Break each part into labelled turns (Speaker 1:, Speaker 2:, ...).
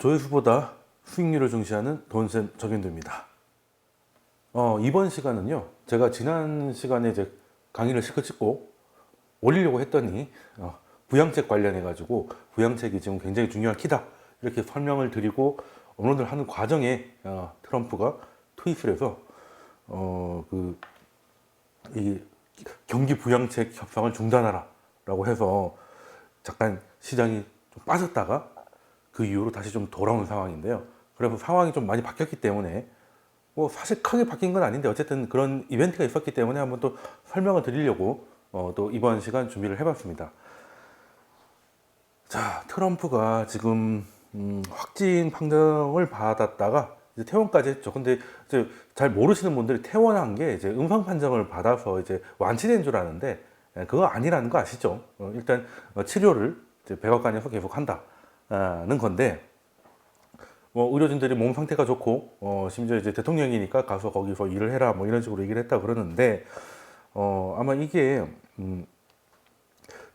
Speaker 1: 조회수보다 수익률을 중시하는 돈센 정현두입니다. 이번 시간은요, 제가 지난 시간에 이제 강의를 실컷 찍고 올리려고 했더니, 부양책 관련해 가지고 부양책이 지금 굉장히 중요한 키다 이렇게 설명을 드리고 업로드를 하는 과정에 트럼프가 트윗을 해서 이 경기 부양책 협상을 중단하라 라고 해서 잠깐 시장이 좀 빠졌다가 그 이후로 다시 좀 돌아온 상황인데요. 그래서 상황이 좀 많이 바뀌었기 때문에 뭐 사실 크게 바뀐 건 아닌데 어쨌든 그런 이벤트가 있었기 때문에 한번 또 설명을 드리려고 또 이번 시간 준비를 해봤습니다. 자, 트럼프가 지금 확진 판정을 받았다가 이제 퇴원까지 했죠. 근데 이제 잘 모르시는 분들이 퇴원한 게 이제 음성 판정을 받아서 이제 완치된 줄 아는데 그거 아니라는 거 아시죠? 일단 치료를 이제 백악관에서 계속 한다는 건데, 뭐 의료진들이 몸 상태가 좋고 심지어 이제 대통령이니까 가서 거기서 일을 해라 뭐 이런 식으로 얘기를 했다 그러는데, 아마 이게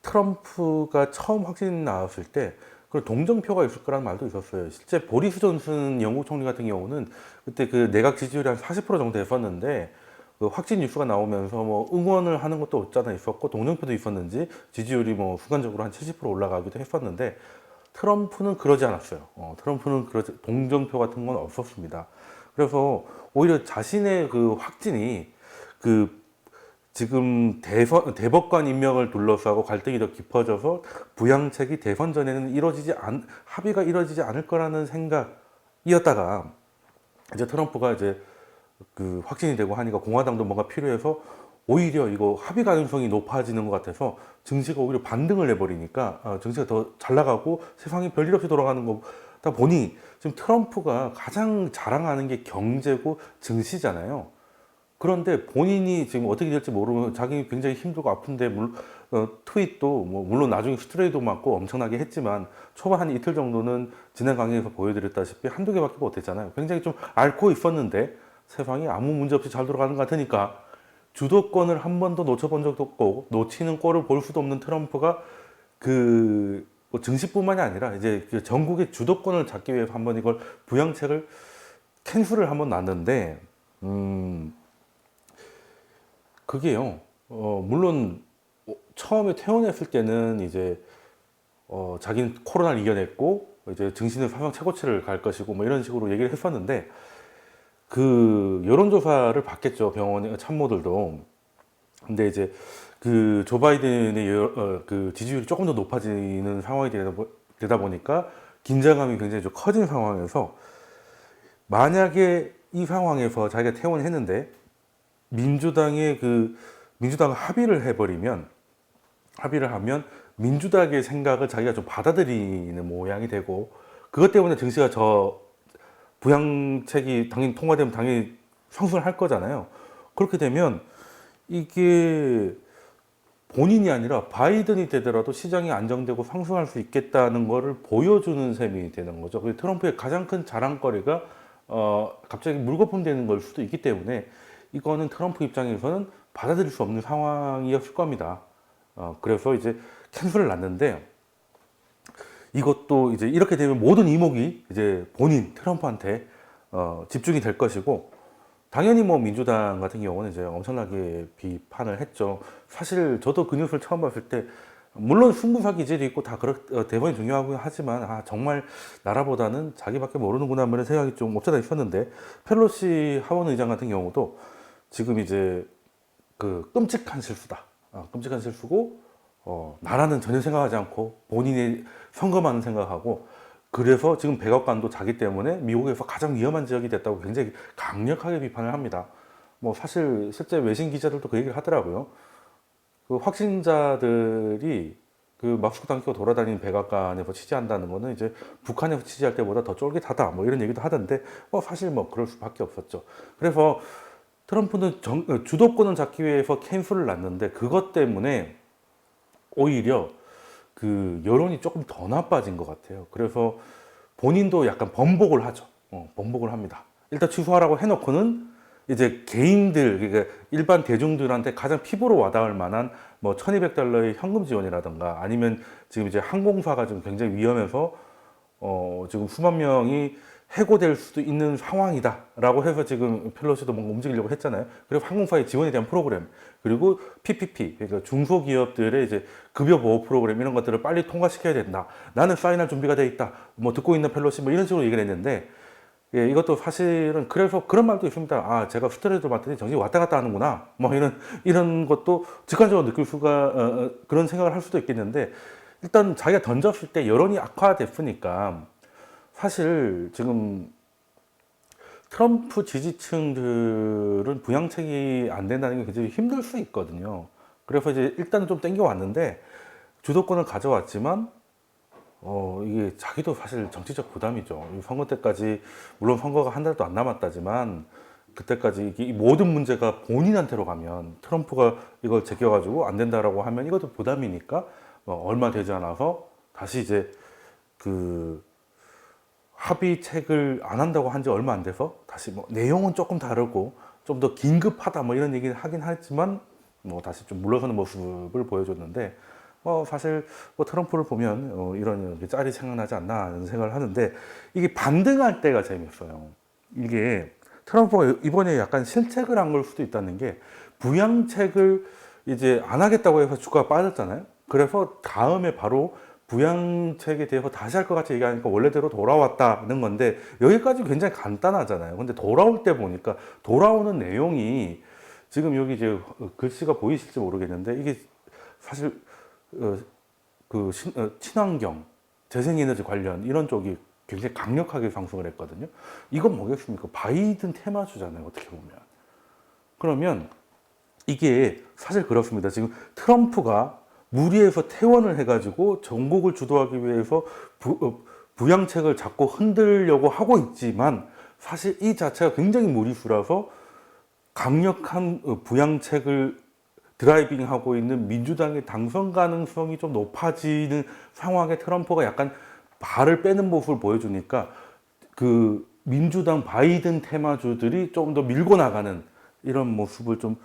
Speaker 1: 트럼프가 처음 확진 나왔을 때 그 동정표가 있을 거라는 말도 있었어요. 실제 보리스 존슨 영국 총리 같은 경우는 그때 그 내각 지지율이 한 40% 정도 됐었는데, 그 확진 뉴스가 나오면서 뭐 응원을 하는 것도 없잖아 있었고 동정표도 있었는지 지지율이 뭐 순간적으로 한 70% 올라가기도 했었는데, 트럼프는 그러지 않았어요. 트럼프는 동정표 같은 건 없었습니다. 그래서 오히려 자신의 그 확진이 그 지금 대법관 임명을 둘러싸고 갈등이 더 깊어져서 부양책이 대선 전에는 합의가 이루어지지 않을 거라는 생각이었다가 이제 트럼프가 이제 그 확진이 되고 하니까 공화당도 뭔가 필요해서 오히려 이거 합의 가능성이 높아지는 것 같아서 증시가 오히려 반등을 해버리니까 증시가 더 잘 나가고 세상이 별일 없이 돌아가는 거다 보니 지금 트럼프가 가장 자랑하는 게 경제고 증시잖아요. 그런데 본인이 지금 어떻게 될지 모르면 자기 굉장히 힘들고 아픈데 트윗도 뭐 물론 나중에 스트레이도 맞고 엄청나게 했지만 초반 한 이틀 정도는 지난 강의에서 보여드렸다시피 한두 개밖에 못했잖아요. 굉장히 좀 앓고 있었는데 세상이 아무 문제 없이 잘 돌아가는 것 같으니까 주도권을 한 번도 놓쳐본 적도 없고 놓치는 꼴을 볼 수도 없는 트럼프가 뭐 증시뿐만이 아니라 이제 그 전국의 주도권을 잡기 위해서 한번 이걸 부양책을 캔슬을 한번 놨는데, 그게요, 물론 처음에 퇴원했을 때는 이제 자기는 코로나를 이겨냈고 이제 증시는 사상 최고치를 갈 것이고 뭐 이런 식으로 얘기를 했었는데, 그 여론조사를 받겠죠, 병원 참모들도. 근데 이제 그 조 바이든의 그 지지율이 조금 더 높아지는 상황이 되다 보니까 긴장감이 굉장히 좀 커진 상황에서, 만약에 이 상황에서 자기가 퇴원을 했는데 민주당 합의를 하면 민주당의 생각을 자기가 좀 받아들이는 모양이 되고, 그것 때문에 증시가 부양책이 당연히 통과되면 당연히 상승을 할 거잖아요. 그렇게 되면 이게 본인이 아니라 바이든이 되더라도 시장이 안정되고 상승할 수 있겠다는 것을 보여주는 셈이 되는 거죠. 트럼프의 가장 큰 자랑거리가 갑자기 물거품되는 걸 수도 있기 때문에 이거는 트럼프 입장에서는 받아들일 수 없는 상황이었을 겁니다. 그래서 이제 캔슬을 놨는데, 이것도 이제 이렇게 되면 모든 이목이 이제 본인 트럼프한테 집중이 될 것이고, 당연히 뭐 민주당 같은 경우는 이제 엄청나게 비판을 했죠. 사실 저도 그 뉴스를 처음 봤을 때 물론 승부사 기질이 있고 다 대본이 중요하고 하지만 정말 나라보다는 자기밖에 모르는구나 이런 생각이 좀 없잖아 있었는데, 펠로시 하원 의장 같은 경우도 지금 이제 그 끔찍한 실수다, 끔찍한 실수고 나라는 전혀 생각하지 않고 본인의 선거만 생각하고, 그래서 지금 백악관도 자기 때문에 미국에서 가장 위험한 지역이 됐다고 굉장히 강력하게 비판을 합니다. 뭐 사실 실제 외신 기자들도 그 얘기를 하더라고요. 그 확진자들이 그 마스크 당기고 돌아다니는 백악관에서 취재한다는 거는 이제 북한에서 취재할 때보다 더 쫄깃하다 뭐 이런 얘기도 하던데, 사실 뭐 그럴 수밖에 없었죠. 그래서 트럼프는 주도권을 잡기 위해서 캔슬을 놨는데, 그것 때문에 오히려 그 여론이 조금 더 나빠진 것 같아요. 그래서 본인도 약간 번복을 하죠. 번복을 합니다. 일단 취소하라고 해놓고는 이제 개인들, 그러니까 일반 대중들한테 가장 피부로 와닿을 만한 뭐 $1200의 현금 지원이라든가, 아니면 지금 이제 항공사가 좀 굉장히 위험해서 지금 수만 명이 해고될 수도 있는 상황이다라고 해서 지금 펠로시도 뭔가 움직이려고 했잖아요. 그리고 항공사의 지원에 대한 프로그램, 그리고 PPP, 그러니까 중소기업들의 이제 급여 보호 프로그램 이런 것들을 빨리 통과시켜야 된다. 나는 사인할 준비가 돼 있다. 뭐 듣고 있는 펠로시 뭐 이런 식으로 얘기를 했는데, 예, 이것도 사실은 그래서 그런 말도 있습니다. 아, 제가 스트레스를 받더니 정신이 왔다 갔다 하는구나. 뭐 이런 것도 직관적으로 느낄 수가 그런 생각을 할 수도 있겠는데, 일단 자기가 던졌을 때 여론이 악화됐으니까 사실 지금 트럼프 지지층들은 부양책이 안 된다는 게 굉장히 힘들 수 있거든요. 그래서 이제 일단은 좀 땡겨왔는데 주도권을 가져왔지만 이게 자기도 사실 정치적 부담이죠. 이 선거 때까지 물론 선거가 한 달도 안 남았다지만 그때까지 이 모든 문제가 본인한테로 가면 트럼프가 이걸 제껴가지고 안 된다라고 하면 이것도 부담이니까 얼마 되지 않아서 다시 이제 그 합의책을 안 한다고 한 지 얼마 안 돼서 다시 뭐 내용은 조금 다르고 좀 더 긴급하다 뭐 이런 얘기를 하긴 하지만 뭐 다시 좀 물러서는 모습을 보여줬는데 사실 뭐 트럼프를 보면 이런 짤이 생각나지 않나 하는 생각을 하는데 이게 반등할 때가 재밌어요. 이게 트럼프가 이번에 약간 실책을 한 걸 수도 있다는 게 부양책을 이제 안 하겠다고 해서 주가가 빠졌잖아요. 그래서 다음에 바로 부양책에 대해서 다시 할 것 같이 얘기하니까 원래대로 돌아왔다는 건데 여기까지 굉장히 간단하잖아요. 근데 돌아올 때 보니까 돌아오는 내용이 지금 여기 이제 글씨가 보이실지 모르겠는데 이게 사실 친환경, 재생에너지 관련 이런 쪽이 굉장히 강력하게 상승을 했거든요. 이건 뭐겠습니까? 바이든 테마주잖아요. 어떻게 보면. 그러면 이게 사실 그렇습니다. 지금 트럼프가 무리해서 퇴원을 해가지고 전국을 주도하기 위해서 부양책을 자꾸 흔들려고 하고 있지만 사실 이 자체가 굉장히 무리수라서 강력한 부양책을 드라이빙하고 있는 민주당의 당선 가능성이 좀 높아지는 상황에 트럼프가 약간 발을 빼는 모습을 보여주니까 그 민주당 바이든 테마주들이 좀 더 밀고 나가는 이런 모습을 좀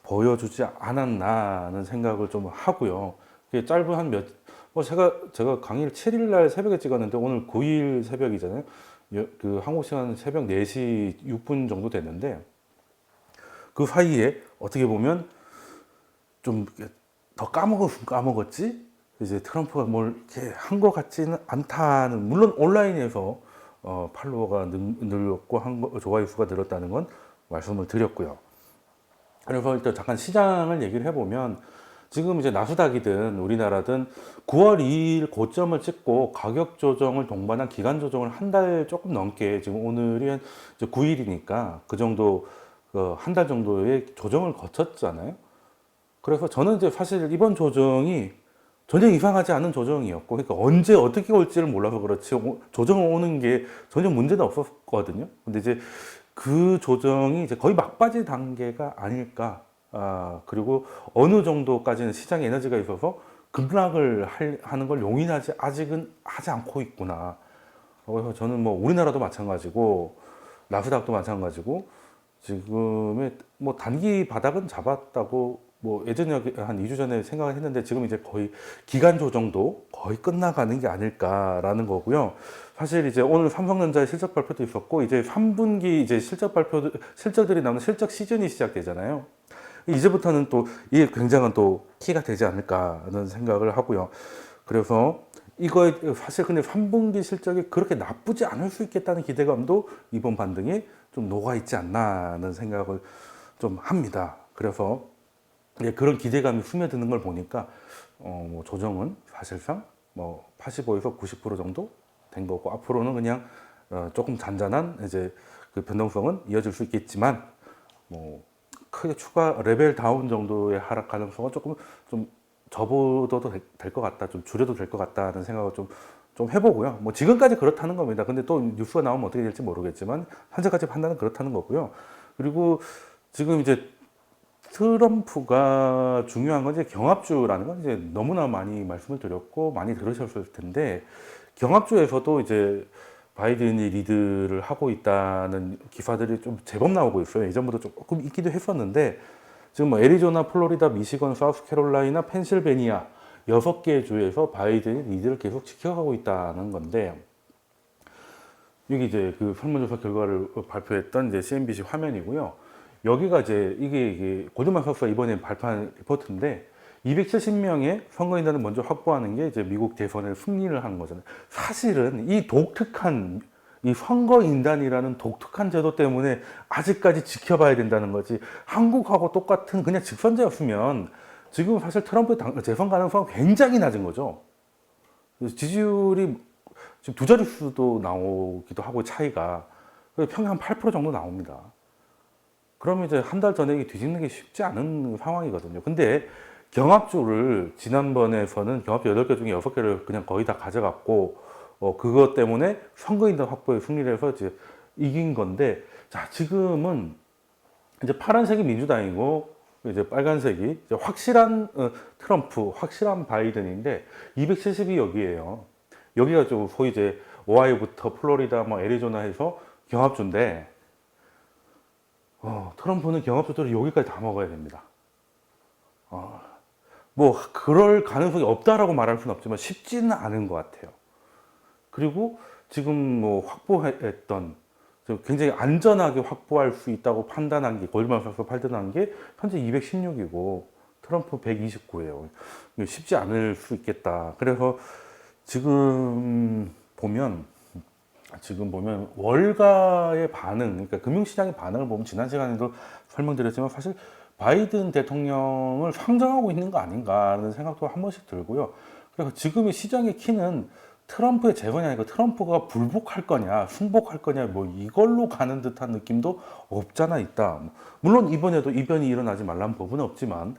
Speaker 1: 보여주지 않았나 하는 생각을 좀 하고요. 짧은 한 제가 강의를 7일 날 새벽에 찍었는데 오늘 9일 새벽이잖아요. 그 한국 시간 새벽 4시 6분 정도 됐는데 그 사이에 어떻게 보면 좀 더 까먹었지? 이제 트럼프가 뭘 이렇게 한 것 같지는 않다는, 물론 온라인에서 팔로워가 늘었고 좋아요 수가 늘었다는 건 말씀을 드렸고요. 그래서 일단 잠깐 시장을 얘기를 해보면 지금 이제 나스닥이든 우리나라든 9월 2일 고점을 찍고 가격 조정을 동반한 기간 조정을 한 달 조금 넘게 지금 오늘이 이제 9일이니까 그 정도 한 달 정도의 조정을 거쳤잖아요. 그래서 저는 이제 사실 이번 조정이 전혀 이상하지 않은 조정이었고, 그러니까 언제 어떻게 올지를 몰라서 그렇지 조정 오는 게 전혀 문제는 없었거든요. 근데 이제 그 조정이 이제 거의 막바지 단계가 아닐까. 그리고 어느 정도까지는 시장에 에너지가 있어서 급락을 하는 걸 용인하지 아직은 하지 않고 있구나. 그래서 저는 뭐 우리나라도 마찬가지고 나스닥도 마찬가지고 지금의 뭐 단기 바닥은 잡았다고 뭐 예전에 한 2주 전에 생각을 했는데 지금 이제 거의 기간 조정도 거의 끝나가는 게 아닐까라는 거고요. 사실 이제 오늘 삼성전자의 실적 발표도 있었고 이제 3분기 이제 실적들이 나오는 실적 시즌이 시작되잖아요. 이제부터는 또 이게 굉장한 또 키가 되지 않을까 하는 생각을 하고요. 그래서 이거에 사실 근데 3분기 실적이 그렇게 나쁘지 않을 수 있겠다는 기대감도 이번 반등에 좀 녹아 있지 않나 하는 생각을 좀 합니다. 그래서 그런 기대감이 스며드는 걸 보니까 뭐 조정은 사실상 뭐 85에서 90% 정도 된 거고 앞으로는 그냥 조금 잔잔한 이제 그 변동성은 이어질 수 있겠지만 뭐 크게 추가 레벨 다운 정도의 하락 가능성은 조금 좀 접어도 될 것 같다, 좀 줄여도 될 것 같다는 생각을 좀 해보고요. 뭐 지금까지 그렇다는 겁니다. 근데 또 뉴스가 나오면 어떻게 될지 모르겠지만 현재까지 판단은 그렇다는 거고요. 그리고 지금 이제 트럼프가 중요한 건 이제 경합주라는 건 이제 너무나 많이 말씀을 드렸고 많이 들으셨을 텐데 경합주에서도 이제 바이든이 리드를 하고 있다는 기사들이 좀 제법 나오고 있어요. 예전부터 조금 있기도 했었는데 지금 뭐 애리조나, 플로리다, 미시건, 사우스캐롤라이나, 펜실베니아 6개 주에서 바이든이 리드를 계속 지켜가고 있다는 건데 여기 이제 그 설문조사 결과를 발표했던 이제 CNBC 화면이고요. 여기가 이제 이게 골드만 삭스가 이번에 발표한 리포트인데 270명의 선거인단을 먼저 확보하는 게 이제 미국 대선에 승리를 하는 거잖아요. 사실은 이 독특한 이 선거인단이라는 독특한 제도 때문에 아직까지 지켜봐야 된다는 거지. 한국하고 똑같은 그냥 직선제였으면 지금 사실 트럼프 재선 가능성은 굉장히 낮은 거죠. 그래서 지지율이 지금 두 자릿수도 나오기도 하고 차이가 평균 한 8% 정도 나옵니다. 그러면 이제 한 달 전에 뒤집는 게 쉽지 않은 상황이거든요. 근데 경합주를 지난번에서는 경합주 8개 중에 6개를 그냥 거의 다 가져갔고 그것 때문에 선거인단 확보에 승리를 해서 이제 이긴 건데 자 지금은 이제 파란색이 민주당이고 이제 빨간색이 이제 확실한 트럼프, 확실한 바이든인데 270이 여기에요. 여기가 좀 소위 이제 오하이오부터 플로리다, 뭐 애리조나 해서 경합주인데 트럼프는 경합주들을 여기까지 다 먹어야 됩니다. 뭐 그럴 가능성이 없다라고 말할 수는 없지만 쉽지는 않은 것 같아요. 그리고 지금 뭐 확보했던 굉장히 안전하게 확보할 수 있다고 판단한 게 골드만삭스 판단한 게 현재 216이고 트럼프 129예요. 쉽지 않을 수 있겠다. 그래서 지금 보면 월가의 반응, 그러니까 금융시장의 반응을 보면 지난 시간에도 설명드렸지만 사실 바이든 대통령을 상정하고 있는 거 아닌가 하는 생각도 한 번씩 들고요. 그래서 지금의 시장의 키는 트럼프의 재선이 아니고 트럼프가 불복할 거냐, 승복할 거냐, 뭐 이걸로 가는 듯한 느낌도 없잖아 있다. 물론 이번에도 이변이 일어나지 말라는 법은 없지만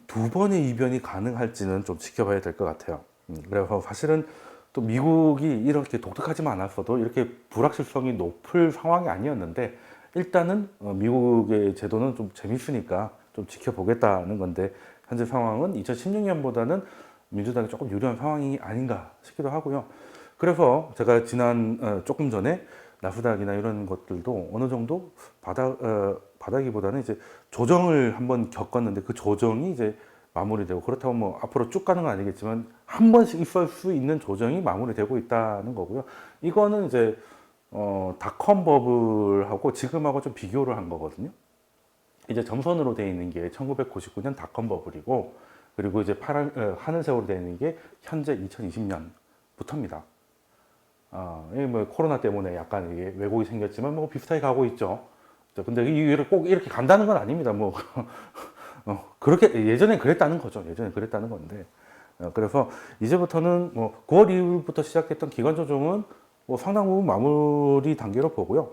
Speaker 1: 두 번의 이변이 가능할지는 좀 지켜봐야 될 것 같아요. 그래서 사실은 또 미국이 이렇게 독특하지만 않았어도 이렇게 불확실성이 높을 상황이 아니었는데 일단은 미국의 제도는 좀 재밌으니까 좀 지켜보겠다는 건데 현재 상황은 2016년보다는 민주당이 조금 유리한 상황이 아닌가 싶기도 하고요. 그래서 제가 조금 전에 나스닥이나 이런 것들도 어느 정도 바닥이보다는 이제 조정을 한번 겪었는데 그 조정이 이제 마무리되고 그렇다고 뭐 앞으로 쭉 가는 건 아니겠지만 한 번씩 있을 수 있는 조정이 마무리되고 있다는 거고요. 이거는 이제 닷컴 버블하고 지금하고 좀 비교를 한 거거든요. 이제 점선으로 되어 있는 게 1999년 닷컴 버블이고 그리고 이제 하늘색으로 되어 있는 게 현재 2020년부터입니다. 이게 뭐 코로나 때문에 약간 이게 왜곡이 생겼지만 뭐 비슷하게 가고 있죠. 근데 이게 꼭 이렇게 간다는 건 아닙니다. 뭐 그렇게 예전에 그랬다는 거죠. 예전에 그랬다는 건데 그래서 이제부터는 뭐 9월 2일부터 시작했던 기관 조정은 뭐 상당 부분 마무리 단계로 보고요.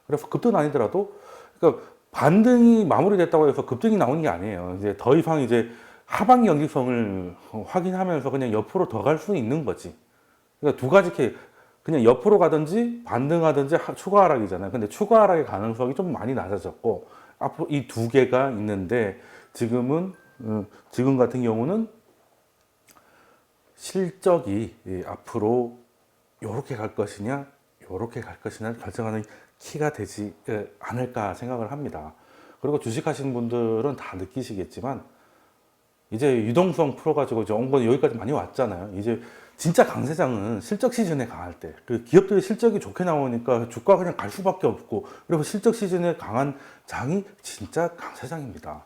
Speaker 1: 그래서 급등 아니더라도 그러니까 반등이 마무리됐다고 해서 급등이 나오는 게 아니에요. 이제 더 이상 이제 하방 연기성을 확인하면서 그냥 옆으로 더 갈 수 있는 거지. 그러니까 두 가지 케이스. 그냥 옆으로 가든지 반등하든지 추가 하락이잖아요. 근데 추가 하락의 가능성이 좀 많이 낮아졌고 앞으로 이 두 개가 있는데 지금 같은 경우는 실적이 앞으로 요렇게 갈 것이냐 요렇게 갈 것이냐 결정하는 키가 되지 않을까 생각을 합니다. 그리고 주식하시는 분들은 다 느끼시겠지만 이제 유동성 풀어가지고 이제 온 건 여기까지 많이 왔잖아요. 이제 진짜 강세장은 실적 시즌에 강할 때, 그 기업들의 실적이 좋게 나오니까 주가 그냥 갈 수밖에 없고, 그리고 실적 시즌에 강한 장이 진짜 강세장입니다.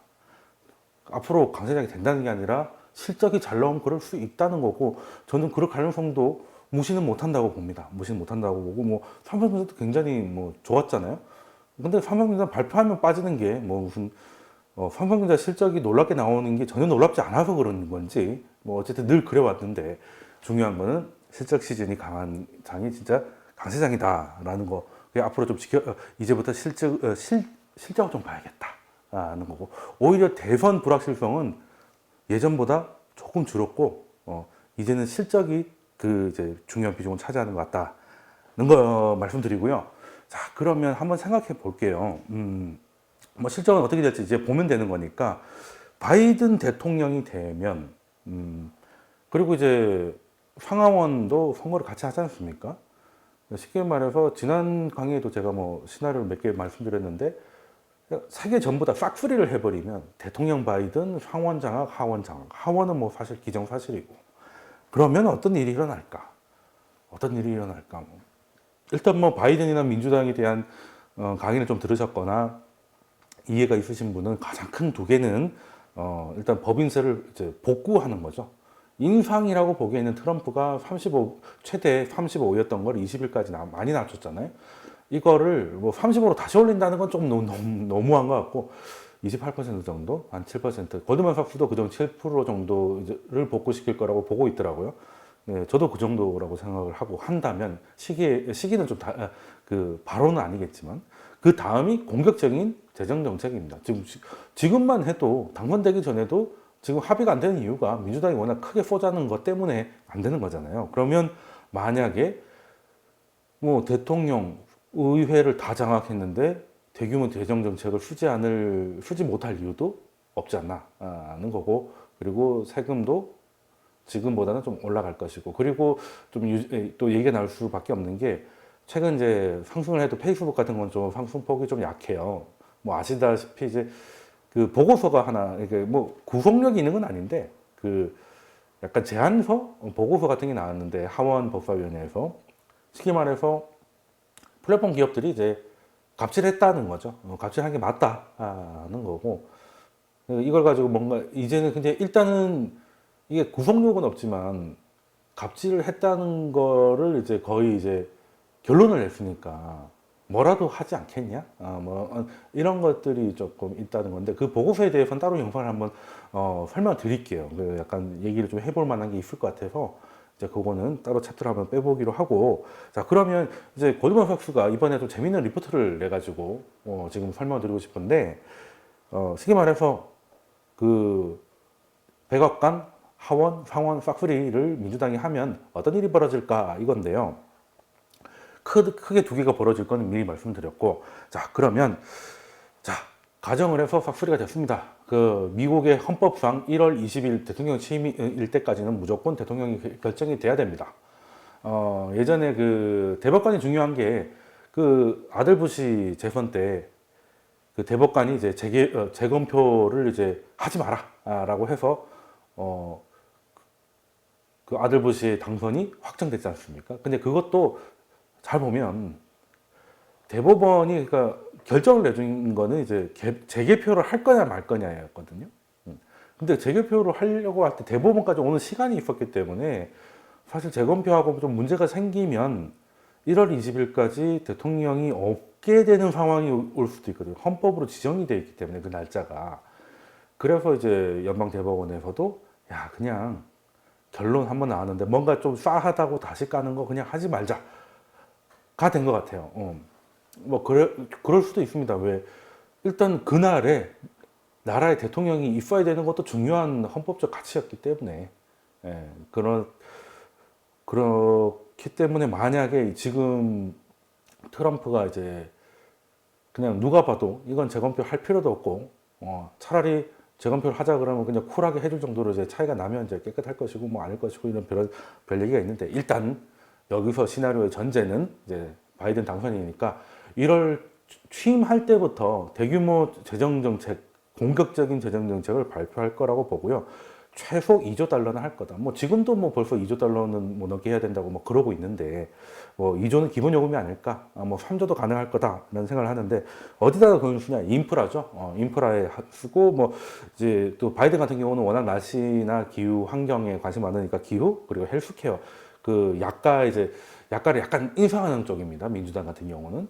Speaker 1: 앞으로 강세장이 된다는 게 아니라 실적이 잘 나오면 그럴 수 있다는 거고, 저는 그럴 가능성도 무시는 못한다고 봅니다. 무시는 못한다고 보고, 뭐 삼성전자도 굉장히 뭐 좋았잖아요. 근데 삼성전자 발표하면 빠지는 게 뭐 무슨 삼성전자 실적이 놀랍게 나오는 게 전혀 놀랍지 않아서 그런 건지 뭐 어쨌든 늘 그래왔는데 중요한 거는 실적 시즌이 강한 장이 진짜 강세장이다라는 거. 앞으로 좀 이제부터 실적을 좀 봐야겠다라는 거고. 오히려 대선 불확실성은 예전보다 조금 줄었고 이제는 실적이 그 이제 중요한 비중을 차지하는 것 같다는 거 말씀드리고요. 자, 그러면 한번 생각해 볼게요. 뭐 실적은 어떻게 될지 이제 보면 되는 거니까 바이든 대통령이 되면 그리고 이제 상하원도 선거를 같이 하지 않습니까? 쉽게 말해서 지난 강의에도 제가 뭐 시나리오를 몇 개 말씀드렸는데 세 개 전부 다 싹쓸이를 해버리면 대통령 바이든 상원 장악, 하원 장악. 하원은 뭐 사실 기정사실이고 그러면 어떤 일이 일어날까? 어떤 일이 일어날까? 일단 뭐 바이든이나 민주당에 대한 강의를 좀 들으셨거나 이해가 있으신 분은 가장 큰 두 개는 일단 법인세를 이제 복구하는 거죠. 인상이라고 보기에는 트럼프가 35, 최대 35였던 걸 20일까지 많이 낮췄잖아요. 이거를 뭐 35로 다시 올린다는 건 조금 너무한 것 같고 28% 정도, 한 7%. 골드만삭스도 그정 7% 정도를 복구시킬 거라고 보고 있더라고요. 네, 저도 그 정도라고 생각을 하고 한다면 시기는 좀 그 바로는 아니겠지만 그 다음이 공격적인 재정 정책입니다. 지금만 해도 당선되기 전에도 지금 합의가 안 되는 이유가 민주당이 워낙 크게 쏘자는 것 때문에 안 되는 거잖아요. 그러면 만약에 뭐 대통령, 의회를 다 장악했는데 대규모 재정 정책을 쓰지 못할 이유도 없지 않나 하는 거고, 그리고 세금도 지금보다는 좀 올라갈 것이고, 그리고 또 얘기가 나올 수밖에 없는 게 최근 이제 상승을 해도 페이스북 같은 건 좀 상승폭이 좀 약해요. 뭐 아시다시피 이제 그 보고서가 하나 이게 뭐 구속력이 있는 건 아닌데 그 약간 제안서 보고서 같은 게 나왔는데 하원 법사위원회에서 쉽게 말해서 플랫폼 기업들이 이제 갑질했다는 거죠. 갑질한 게 맞다는 거고, 이걸 가지고 뭔가 이제는 근데 일단은 이게 구속력은 없지만 갑질을 했다는 거를 이제 거의 이제 결론을 냈으니까 뭐라도 하지 않겠냐? 이런 것들이 조금 있다는 건데 그 보고서에 대해서는 따로 영상을 한번 설명드릴게요. 약간 얘기를 좀 해볼 만한 게 있을 것 같아서 이제 그거는 따로 챕터를 한번 빼보기로 하고, 자 그러면 이제 골드만삭스가 이번에 좀 재밌는 리포트를 내가지고 지금 설명드리고 싶은데 쉽게 말해서 그 백악관, 하원, 상원, 싹쓸이를 민주당이 하면 어떤 일이 벌어질까 이건데요. 크게 두 개가 벌어질 거는 미리 말씀드렸고, 자 그러면 자 가정을 해서 싹쓸이가 됐습니다. 그 미국의 헌법상 1월 20일 대통령 취임일 때까지는 무조건 대통령이 결정이 돼야 됩니다. 예전에 그 대법관이 중요한 게 그 아들 부시 재선 때 그 대법관이 이제 재검표를 이제 하지 마라라고 해서 그 아들 부시의 당선이 확정됐지 않습니까? 근데 그것도 잘 보면 대법원이 그러니까 결정을 내준 거는 이제 재개표를 할 거냐 말 거냐였거든요. 근데 재개표를 하려고 할 때 대법원까지 오는 시간이 있었기 때문에 사실 재검표하고 좀 문제가 생기면 1월 20일까지 대통령이 없게 되는 상황이 올 수도 있거든요. 헌법으로 지정이 되어 있기 때문에 그 날짜가. 그래서 이제 연방대법원에서도 야 그냥 결론 한번 나왔는데 뭔가 좀 싸하다고 다시 까는 거 그냥 하지 말자가 된 것 같아요. 뭐 그럴 수도 있습니다. 왜 일단 그날에 나라의 대통령이 있어야 되는 것도 중요한 헌법적 가치였기 때문에 그렇기 때문에 만약에 지금 트럼프가 이제 그냥 누가 봐도 이건 재검표 할 필요도 없고 차라리 재검표를 하자 그러면 그냥 쿨하게 해줄 정도로 이제 차이가 나면 이제 깨끗할 것이고 뭐 아닐 것이고 이런 별 얘기가 있는데, 일단 여기서 시나리오의 전제는 이제 바이든 당선이니까 1월 취임할 때부터 대규모 재정정책, 공격적인 재정정책을 발표할 거라고 보고요. 최소 2조 달러는 할 거다. 뭐 지금도 뭐 벌써 2조 달러는 뭐 넘게 해야 된다고 뭐 그러고 있는데 뭐 2조는 기본 요금이 아닐까? 뭐 3조도 가능할 거다라는 생각을 하는데 어디다가 그걸 쓰냐? 인프라죠. 인프라에 쓰고 뭐 이제 또 바이든 같은 경우는 워낙 날씨나 기후 환경에 관심 많으니까 기후 그리고 헬스케어 그 약가를 약간 인상하는 쪽입니다. 민주당 같은 경우는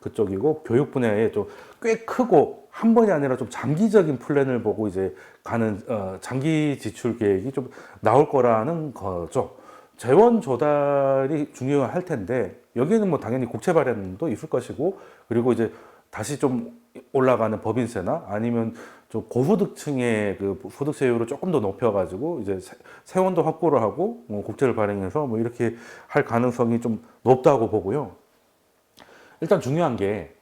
Speaker 1: 그쪽이고, 교육 분야에 좀 꽤 크고 한 번이 아니라 좀 장기적인 플랜을 보고 이제 가는 장기 지출 계획이 좀 나올 거라는 거죠. 재원 조달이 중요할 텐데 여기에는 뭐 당연히 국채 발행도 있을 것이고, 그리고 이제 다시 좀 올라가는 법인세나 아니면 좀 고소득층의 그 소득세율을 조금 더 높여가지고 이제 세원도 확보를 하고 뭐 국채를 발행해서 뭐 이렇게 할 가능성이 좀 높다고 보고요. 일단 중요한 게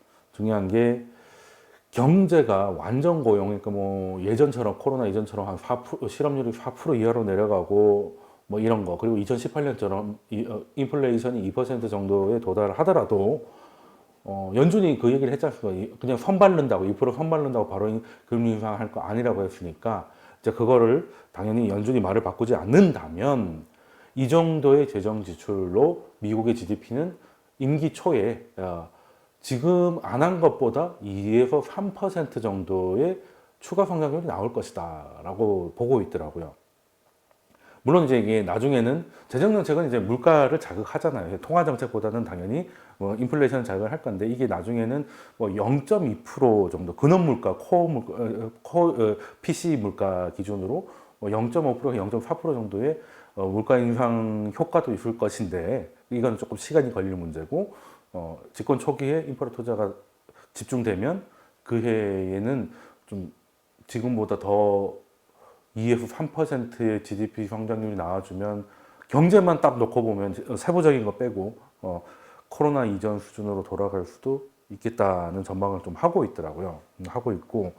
Speaker 1: 경제가 완전 고용, 그러니까 뭐 예전처럼 코로나 이전처럼 한 4% 실업률이 4% 이하로 내려가고 뭐 이런 거, 그리고 2018년처럼 인플레이션이 2% 정도에 도달하더라도 연준이 그 얘기를 했지 않습니까? 그냥 선발른다고 2% 선발른다고 바로 금리 인상할 거 아니라고 했으니까 이제 그거를 당연히 연준이 말을 바꾸지 않는다면 이 정도의 재정 지출로 미국의 GDP는 임기 초에 지금 안 한 것보다 2에서 3% 정도의 추가 성장률이 나올 것이다 라고 보고 있더라고요. 물론 이제 이게 나중에는 재정정책은 이제 물가를 자극하잖아요. 통화정책보다는 당연히 뭐 인플레이션 자극을 할 건데, 이게 나중에는 뭐 0.2% 정도 근원물가, PC 물가 기준으로 0.5%, 0.4% 정도의 물가 인상 효과도 있을 것인데, 이건 조금 시간이 걸릴 문제고, 집권 초기에 인프라 투자가 집중되면 그 해에는 좀 지금보다 더 2에서 3%의 GDP 성장률이 나와주면, 경제만 딱 놓고 보면 세부적인 거 빼고 코로나 이전 수준으로 돌아갈 수도 있겠다는 전망을 좀 하고 있더라고요. 하고 있고,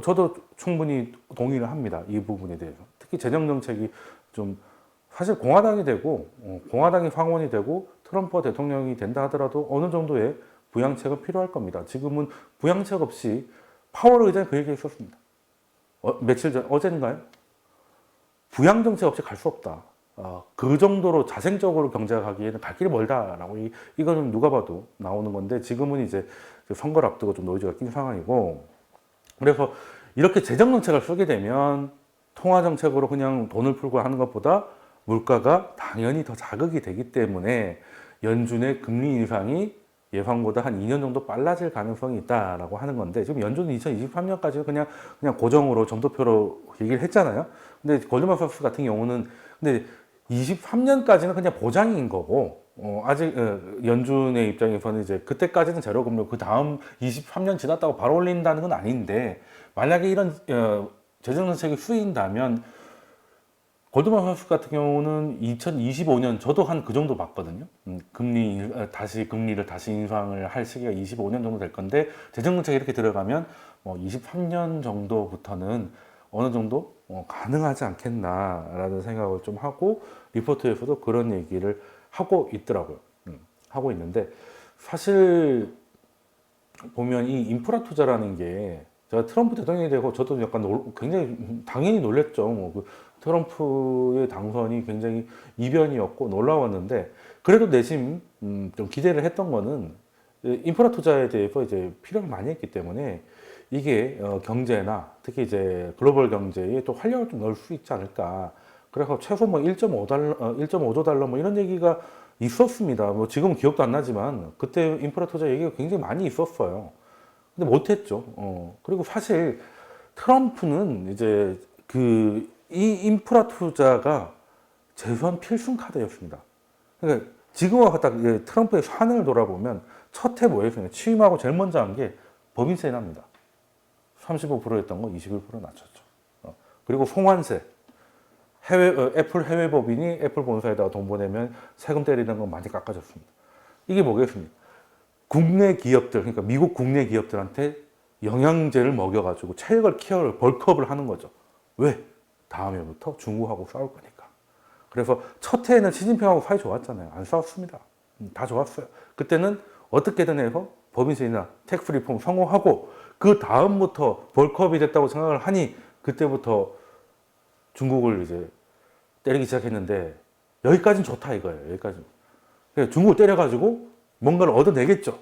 Speaker 1: 저도 충분히 동의를 합니다. 이 부분에 대해서. 특히 재정 정책이 좀 사실 공화당이 되고 공화당이 황혼이 되고 트럼프 대통령이 된다 하더라도 어느 정도의 부양책은 필요할 겁니다. 지금은 부양책 없이 파월 의장이 그 얘기 했었습니다. 며칠 전, 어젠가요? 부양 정책 없이 갈 수 없다. 그 정도로 자생적으로 경제가 가기에는 갈 길이 멀다라고, 이거는 누가 봐도 나오는 건데, 지금은 이제 선거를 앞두고 좀 노이즈가 낀 상황이고, 그래서 이렇게 재정 정책을 쓰게 되면 통화 정책으로 그냥 돈을 풀고 하는 것보다 물가가 당연히 더 자극이 되기 때문에 연준의 금리 인상이 예상보다 한 2년 정도 빨라질 가능성이 있다라고 하는 건데, 지금 연준은 2023년까지 그냥 고정으로 점도표로 얘기를 했잖아요. 근데 골드만삭스 같은 경우는 근데 23년까지는 그냥 보장인 거고, 아직 연준의 입장에서는 이제 그때까지는 제로 금리, 그 다음 23년 지났다고 바로 올린다는 건 아닌데, 만약에 이런 재정 정책이 쓰인다면 골드만삭스 같은 경우는 2025년, 저도 한 그 정도 봤거든요. 금리를 다시 인상을 할 시기가 25년 정도 될 건데, 재정정책이 이렇게 들어가면 23년 정도부터는 어느 정도 가능하지 않겠나라는 생각을 좀 하고, 리포트에서도 그런 얘기를 하고 있더라고요. 하고 있는데, 사실 보면 이 인프라 투자라는 게, 제가 트럼프 대통령이 되고 저도 약간 굉장히 당연히 놀랬죠. 그 트럼프의 당선이 굉장히 이변이었고 놀라웠는데, 그래도 내심 좀 기대를 했던 거는 인프라 투자에 대해서 이제 필요를 많이 했기 때문에 이게 경제나 특히 이제 글로벌 경제에 또 활력을 좀 넣을 수 있지 않을까. 그래서 최소 뭐 1.5조 달러 뭐 이런 얘기가 있었습니다. 뭐 지금 기억도 안 나지만 그때 인프라 투자 얘기가 굉장히 많이 있었어요. 근데 못했죠. 그리고 사실 트럼프는 이제 이 인프라 투자가 재선 필승 카드였습니다. 그러니까 지금과 딱 트럼프의 산을 돌아보면 첫 해 뭐였어요? 취임하고 제일 먼저 한 게 법인세 납니다. 35%였던 거 21% 낮췄죠. 그리고 송환세. 애플 해외 법인이 애플 본사에다가 돈 보내면 세금 때리는 건 많이 깎아줬습니다. 이게 뭐겠습니까? 국내 기업들, 그러니까 미국 국내 기업들한테 영양제를 먹여가지고 체력을 키워를 벌크업을 하는 거죠. 왜? 다음해부터 중국하고 싸울 거니까. 그래서 첫 해에는 시진핑하고 사이 좋았잖아요. 안 싸웠습니다. 다 좋았어요. 그때는 어떻게든 해서 법인세나 텍스 리폼 성공하고, 그 다음부터 벌크업이 됐다고 생각을 하니 그때부터 중국을 이제 때리기 시작했는데, 여기까지는 좋다 이거예요. 여기까지. 중국을 때려가지고 뭔가를 얻어내겠죠.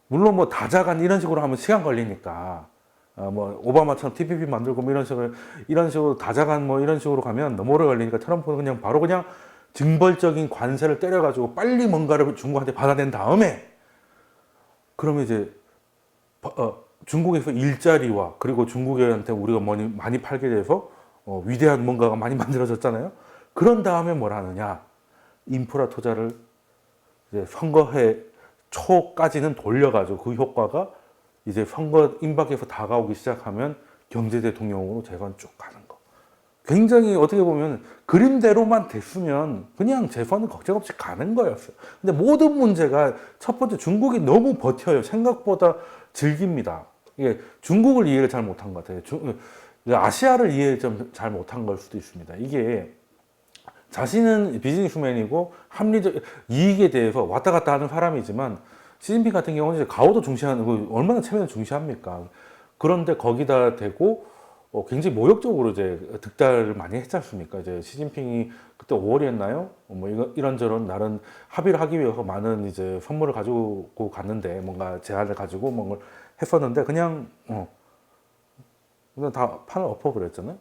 Speaker 1: 물론 뭐 다자간 이런 식으로 하면 시간 걸리니까, 뭐 오바마처럼 TPP 만들고 뭐 이런 식으로 다자간 뭐 이런 식으로 가면 너무 오래 걸리니까 트럼프는 그냥 바로 그냥 징벌적인 관세를 때려가지고 빨리 뭔가를 중국한테 받아낸 다음에, 그러면 이제 중국에서 일자리와 그리고 중국한테 우리가 많이 팔게 돼서 위대한 뭔가가 많이 만들어졌잖아요. 그런 다음에 뭘 하느냐? 인프라 투자를 이제 선거해 초까지는 돌려가지고 그 효과가 이제 선거 임박해서 다가오기 시작하면 경제 대통령으로 재선 쭉 가는 거. 굉장히 어떻게 보면 그림대로만 됐으면 그냥 재선은 걱정 없이 가는 거였어요. 근데 모든 문제가 첫 번째 중국이 너무 버텨요. 생각보다 즐깁니다. 이게 중국을 이해를 잘 못한 것 같아요. 아시아를 이해 좀 잘 못한 걸 수도 있습니다. 이게 자신은 비즈니스맨이고 합리적 이익에 대해서 왔다 갔다 하는 사람이지만, 시진핑 같은 경우는 이제 가오도 중시하는, 얼마나 체면을 중시합니까? 그런데 거기다 대고 굉장히 모욕적으로 이제 득달을 많이 했지 않습니까? 이제 시진핑이 그때 5월이었나요? 뭐 이런저런 나름 합의를 하기 위해서 많은 이제 선물을 가지고 갔는데 뭔가 제안을 가지고 뭔가 했었는데 그냥 다 판을 엎어버렸잖아요.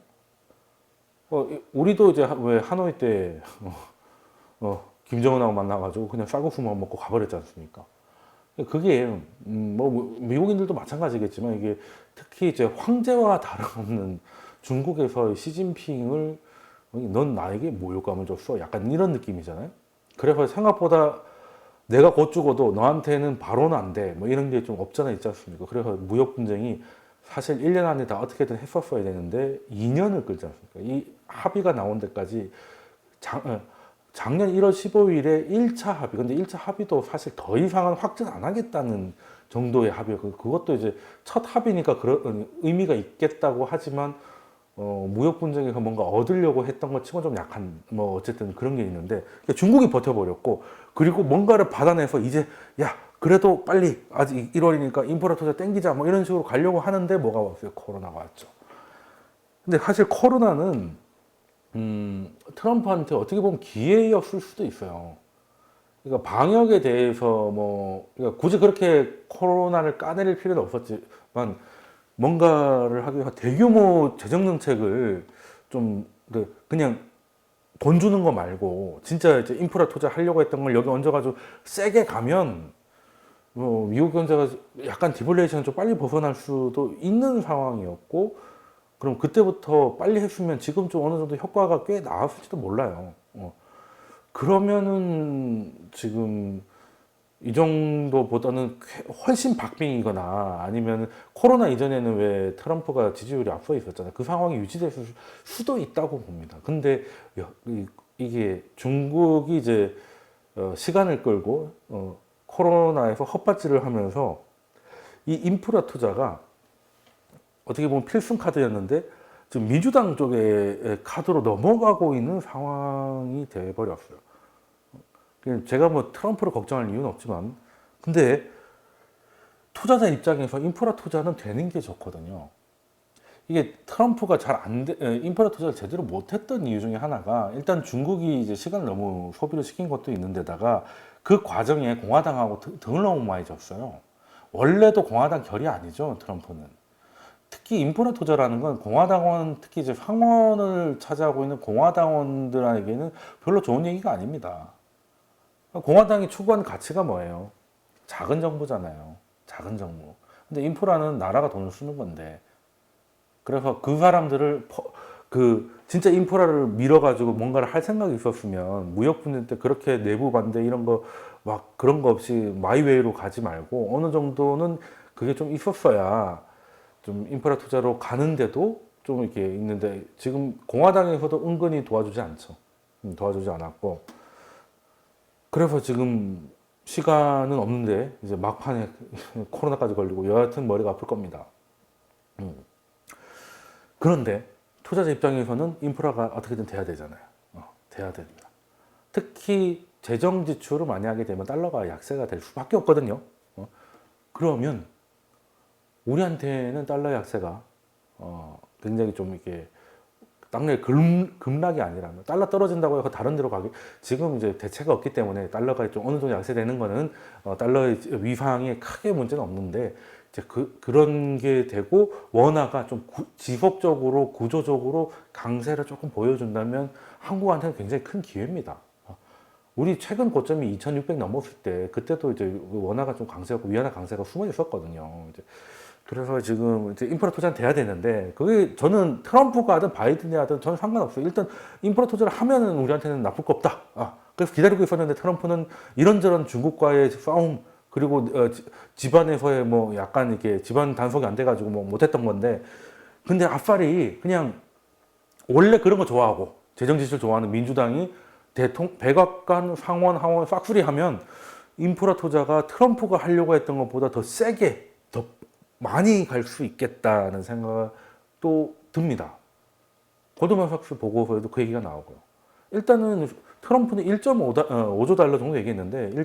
Speaker 1: 우리도 이제 왜 하노이 때 김정은하고 만나가지고 그냥 쌀국수만 먹고 가버렸지 않습니까? 그게 뭐 미국인들도 마찬가지겠지만 이게 특히 이제 황제와 다름없는 중국에서 시진핑을 넌 나에게 모욕감을 줬어 약간 이런 느낌이잖아요. 그래서 생각보다 내가 곧 죽어도 너한테는 바로는 안 돼. 뭐 이런 게 좀 없잖아 있지 않습니까? 그래서 무역 분쟁이 사실 1년 안에 다 어떻게든 했었어야 되는데 2년을 끌지 않습니까? 이 합의가 나온 데까지 작년 1월 15일에 1차 합의. 근데 1차 합의도 사실 더 이상은 확진 안 하겠다는 정도의 합의였고, 그것도 이제 첫 합의니까 그런 의미가 있겠다고 하지만, 무역 분쟁에서 뭔가 얻으려고 했던 것 치고 좀 약한, 뭐, 어쨌든 그런 게 있는데, 중국이 버텨버렸고, 그리고 뭔가를 받아내서 이제, 야, 그래도 빨리, 아직 1월이니까 인프라 투자 땡기자, 뭐 이런 식으로 가려고 하는데 뭐가 왔어요? 코로나가 왔죠. 근데 사실 코로나는 트럼프한테 어떻게 보면 기회였을 수도 있어요. 그러니까 방역에 대해서 뭐, 그러니까 굳이 그렇게 코로나를 까내릴 필요는 없었지만, 뭔가를 하기 위해서 대규모 재정 정책을 좀, 그냥 돈 주는 거 말고, 진짜 이제 인프라 투자 하려고 했던 걸 여기 얹어가지고 세게 가면, 뭐, 미국 경제가 약간 디플레이션 좀 빨리 벗어날 수도 있는 상황이었고, 그럼 그때부터 빨리 했으면 지금 좀 어느 정도 효과가 꽤 나왔을지도 몰라요. 그러면은 지금 이 정도보다는 훨씬 박빙이거나 아니면 코로나 이전에는 왜 트럼프가 지지율이 앞서 있었잖아요. 그 상황이 유지됐을 수도 있다고 봅니다. 근데 이게 중국이 이제 시간을 끌고 코로나에서 헛받질을 하면서 이 인프라 투자가 어떻게 보면 필승 카드였는데 지금 민주당 쪽의 카드로 넘어가고 있는 상황이 돼버렸어요. 제가 뭐 트럼프를 걱정할 이유는 없지만, 근데 투자자 입장에서 인프라 투자는 되는 게 좋거든요. 이게 트럼프가 인프라 투자를 제대로 못했던 이유 중에 하나가 일단 중국이 이제 시간을 너무 소비를 시킨 것도 있는데다가 그 과정에 공화당하고 등을 너무 많이 졌어요. 원래도 공화당 결이 아니죠, 트럼프는. 특히 인프라 투자라는 건 공화당원, 특히 이제 상원을 차지하고 있는 공화당원들에게는 별로 좋은 얘기가 아닙니다. 공화당이 추구하는 가치가 뭐예요? 작은 정부잖아요. 작은 정부. 근데 인프라는 나라가 돈을 쓰는 건데. 그래서 그 사람들을 진짜 인프라를 밀어가지고 뭔가를 할 생각이 있었으면 무역 분쟁 때 그렇게 내부 반대 이런 거 막 그런 거 없이 마이웨이로 가지 말고 어느 정도는 그게 좀 있었어야 좀 인프라 투자로 가는데도 좀 이렇게 있는데 지금 공화당에서도 은근히 도와주지 않죠. 도와주지 않았고. 그래서 지금 시간은 없는데 이제 막판에 코로나까지 걸리고 여하튼 머리가 아플 겁니다. 그런데 투자자 입장에서는 인프라가 어떻게든 돼야 되잖아요. 돼야 됩니다. 특히 재정 지출을 많이 하게 되면 달러가 약세가 될 수밖에 없거든요. 그러면 우리한테는 달러 약세가 굉장히 좀 이렇게 당내 급락이 아니라면 달러 떨어진다고 해서 다른 데로 가기 지금 이제 대체가 없기 때문에 달러가 좀 어느 정도 약세되는 거는 달러의 위상에 크게 문제는 없는데 이제 그런 게 되고 원화가 좀 지속적으로 구조적으로 강세를 조금 보여준다면 한국한테는 굉장히 큰 기회입니다. 우리 최근 고점이 2,600 넘었을 때 그때도 이제 원화가 좀 강세였고 위안화 강세가 숨어 있었거든요. 이제 그래서 지금 이제 인프라 투자는 돼야 되는데 그게 저는 트럼프가 하든 바이든이 하든 저는 상관없어요. 일단 인프라 투자를 하면은 우리한테는 나쁠 거 없다. 그래서 기다리고 있었는데 트럼프는 이런저런 중국과의 싸움 그리고 집안에서의 뭐 약간 이렇게 집안 단속이 안 돼가지고 뭐 못했던 건데 근데 아싸리 그냥 원래 그런 거 좋아하고 재정 지출 좋아하는 민주당이 백악관, 상원, 하원 싹쓸이 하면 인프라 투자가 트럼프가 하려고 했던 것보다 더 세게 더 많이 갈 수 있겠다는 생각도 듭니다. 고드만삭스 보고서에도 그 얘기가 나오고요. 일단은 트럼프는 1.5조 달러 정도 얘기했는데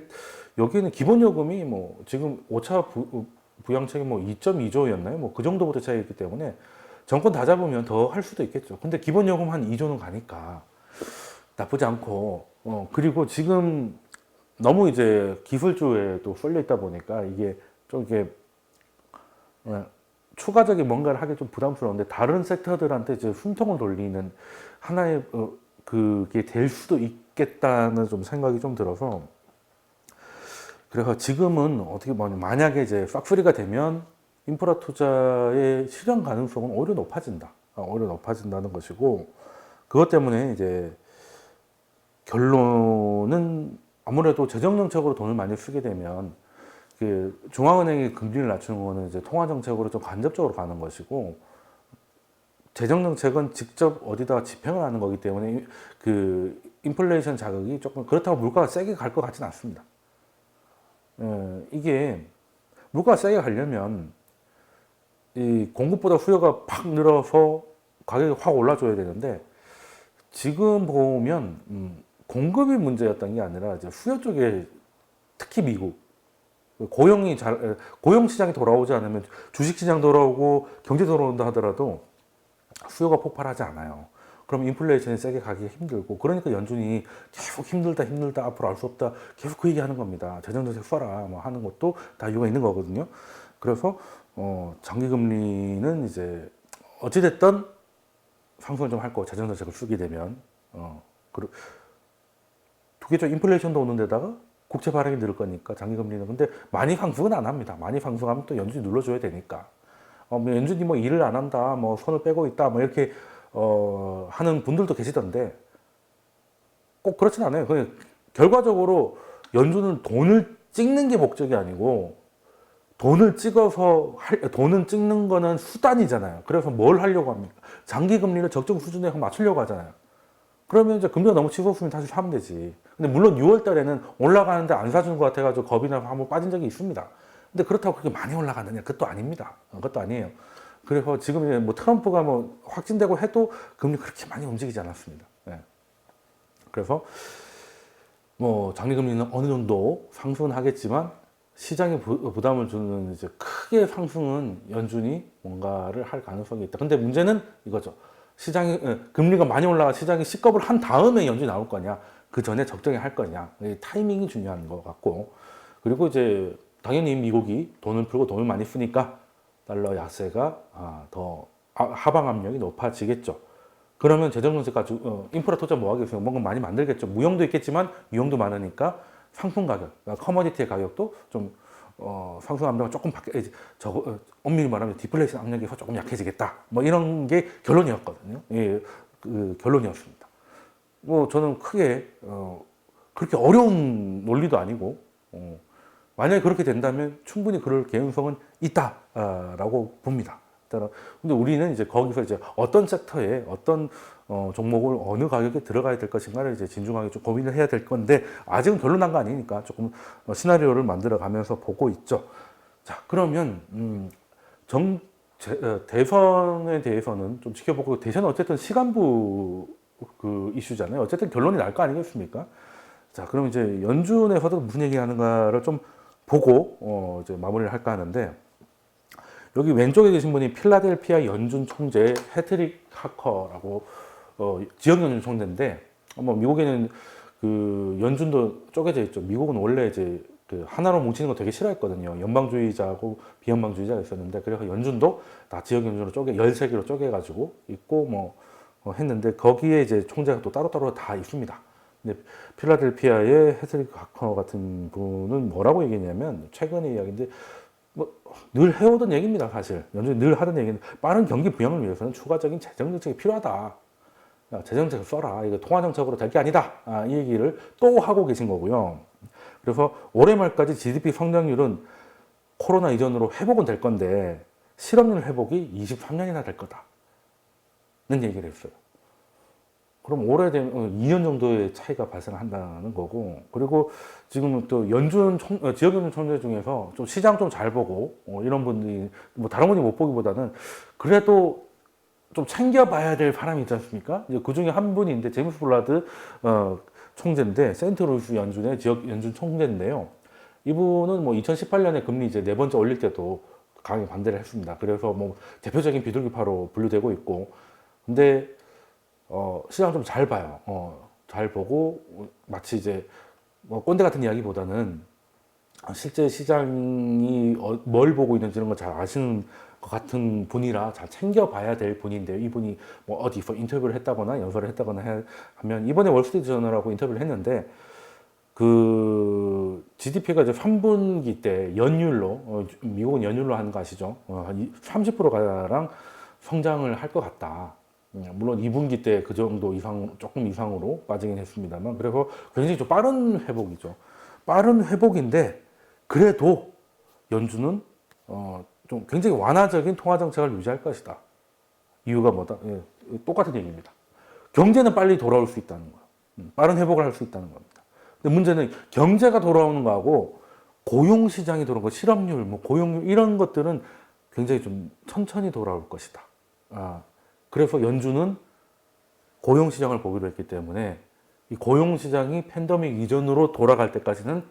Speaker 1: 여기는 기본 요금이 뭐 지금 5차 부양책이 뭐 2.2조였나요? 뭐 그 정도부터 차이있기 때문에 정권 다 잡으면 더 할 수도 있겠죠. 근데 기본 요금 한 2조는 가니까 나쁘지 않고, 그리고 지금 너무 이제 기술주에 또 쏠려 있다 보니까 이게 좀 이게 추가적인 뭔가를 하기 좀 부담스러운데 다른 섹터들한테 이제 숨통을 돌리는 하나의 그게 될 수도 있겠다는 좀 생각이 좀 들어서, 그래서 지금은 어떻게 보면 만약에 이제 싹쓸이가 되면 인프라 투자의 실현 가능성은 오히려 높아진다. 오히려 높아진다는 것이고, 그것 때문에 이제 결론은 아무래도 재정 정책으로 돈을 많이 쓰게 되면 그 중앙은행이 금리를 낮추는 거는 이제 통화 정책으로 좀 간접적으로 가는 것이고, 재정 정책은 직접 어디다 집행을 하는 거기 때문에 그 인플레이션 자극이 조금, 그렇다고 물가가 세게 갈 것 같지는 않습니다. 이게 물가가 세게 가려면 이 공급보다 수요가 팍 늘어서 가격이 확 올라줘야 되는데, 지금 보면 공급이 문제였던 게 아니라 이제 수요 쪽에, 특히 미국 고용 시장이 돌아오지 않으면 주식 시장 돌아오고 경제 돌아온다 하더라도 수요가 폭발하지 않아요. 그럼 인플레이션이 세게 가기 힘들고, 그러니까 연준이 계속 힘들다 앞으로 알 수 없다 계속 그 얘기하는 겁니다. 재정정책 써라 뭐 하는 것도 다 이유가 있는 거거든요. 그래서 장기금리는 이제 어찌됐든 상승을 좀 할 거고, 재정정책을 쓰게 되면 그리고 두 개죠. 인플레이션도 오는 데다가 국채 발행이 늘을 거니까 장기금리는. 근데 많이 상승은 안 합니다. 많이 상승하면 또 연준이 눌러줘야 되니까. 뭐 연준이 뭐 일을 안 한다, 뭐 손을 빼고 있다, 뭐 이렇게 하는 분들도 계시던데 꼭 그렇진 않아요. 그냥 결과적으로 연준은 돈을 찍는 게 목적이 아니고, 돈을 찍는 거는 수단이잖아요. 그래서 뭘 하려고 합니까? 장기 금리를 적정 수준에 맞추려고 하잖아요. 그러면 이제 금리가 너무 치솟으면 다시 사면 되지. 근데 물론 6월 달에는 올라가는데 안 사주는 것 같아가지고 겁이 나서 한번 빠진 적이 있습니다. 근데 그렇다고 그렇게 많이 올라가느냐? 그것도 아닙니다. 그것도 아니에요. 그래서 지금 이제 뭐 트럼프가 뭐 확진되고 해도 금리 그렇게 많이 움직이지 않았습니다. 네. 그래서 뭐 장기금리는 어느 정도 상승은 하겠지만, 시장에 부담을 주는 이제 크게 상승은 연준이 뭔가를 할 가능성이 있다. 근데 문제는 이거죠. 금리가 많이 올라가 시장이 식겁을 한 다음에 연준이 나올 거냐, 그 전에 적정히 할 거냐, 타이밍이 중요한 것 같고, 그리고 이제 당연히 미국이 돈을 풀고 돈을 많이 쓰니까 달러 약세가 더 하방 압력이 높아지겠죠. 그러면 재정정책 가지고 인프라 투자 뭐 하겠어요? 뭔가 많이 만들겠죠. 무형도 있겠지만 유형도 많으니까 상품 가격, 커머디티의 가격도 좀 상승 압력을 조금 엄밀히 말하면 디플레이션 압력이 조금 약해지겠다. 뭐 이런 게 결론이었거든요. 예, 그 결론이었습니다. 뭐 저는 크게 그렇게 어려운 논리도 아니고, 만약에 그렇게 된다면 충분히 그럴 개연성은 있다라고 봅니다. 근데 우리는 이제 거기서 이제 어떤 섹터에 어떤 종목을 어느 가격에 들어가야 될 것인가를 이제 진중하게 좀 고민을 해야 될 건데, 아직은 결론 난 거 아니니까 조금 시나리오를 만들어 가면서 보고 있죠. 자, 그러면 대선에 대해서는 좀 지켜보고, 대선은 어쨌든 시간부 그 이슈잖아요. 어쨌든 결론이 날 거 아니겠습니까? 자, 그럼 이제 연준에서도 무슨 얘기하는가를 좀 보고 이제 마무리를 할까 하는데, 여기 왼쪽에 계신 분이 필라델피아 연준 총재 해트릭 하커라고 지역 연준 총재인데, 뭐 미국에는 그 연준도 쪼개져 있죠. 미국은 원래 이제 그 하나로 뭉치는 거 되게 싫어했거든요. 연방주의자하고 비연방주의자가 있었는데, 그래서 연준도 다 지역 연준으로 13개로 쪼개가지고 있고 뭐 했는데, 거기에 이제 총재가 또 따로따로 다 있습니다. 근데 필라델피아의 해트릭 하커 같은 분은 뭐라고 얘기했냐면, 최근의 이야기인데 뭐 늘 해오던 얘기입니다. 사실 연준이 늘 하던 얘기는, 빠른 경기 부양을 위해서는 추가적인 재정 정책이 필요하다. 재정 정책을 써라. 이거 통화 정책으로 될 게 아니다. 이 얘기를 또 하고 계신 거고요. 그래서 올해 말까지 GDP 성장률은 코로나 이전으로 회복은 될 건데, 실업률 회복이 23년이나 될 거다는 얘기를 했어요. 그럼 올해 되면 2년 정도의 차이가 발생한다는 거고, 그리고 지금 또 지역 연준 총재 중에서 좀 시장 좀 잘 보고 이런 분들이, 뭐 다른 분이 못 보기보다는 그래도 좀 챙겨봐야 될 사람이 있지 않습니까? 이제 그 중에 한 분이 있는데, 제임스 블라드 총재인데, 세인트루이스 연준의 지역 연준 총재인데요. 이분은 뭐 2018년에 금리 이제 네 번째 올릴 때도 강하게 반대를 했습니다. 그래서 뭐 대표적인 비둘기파로 분류되고 있고, 근데 시장 좀 잘 봐요. 잘 보고 마치 이제 뭐 꼰대 같은 이야기보다는 실제 시장이 뭘 보고 있는지 이런 걸 잘 아시는 것 같은 분이라 잘 챙겨봐야 될 분인데요. 이분이 뭐 어디서 인터뷰를 했다거나 연설을 했다거나 하면, 이번에 월스트리트 저널하고 인터뷰를 했는데, 그 GDP가 이제 3분기 때 연율로, 미국은 연율로 하는 거 아시죠? 한 30%가량 성장을 할 것 같다. 물론 2분기 때 그 정도 이상, 조금 이상으로 빠지긴 했습니다만, 그래서 굉장히 좀 빠른 회복이죠. 빠른 회복인데, 그래도 연준은 좀 굉장히 완화적인 통화 정책을 유지할 것이다. 이유가 뭐다? 예, 똑같은 얘기입니다. 경제는 빨리 돌아올 수 있다는 거예요. 빠른 회복을 할 수 있다는 겁니다. 근데 문제는 경제가 돌아오는 거하고 고용 시장이 돌아오는 거, 실업률, 뭐 고용률 이런 것들은 굉장히 좀 천천히 돌아올 것이다. 그래서 연준은 고용 시장을 보기로 했기 때문에 이 고용 시장이 팬데믹 이전으로 돌아갈 때까지는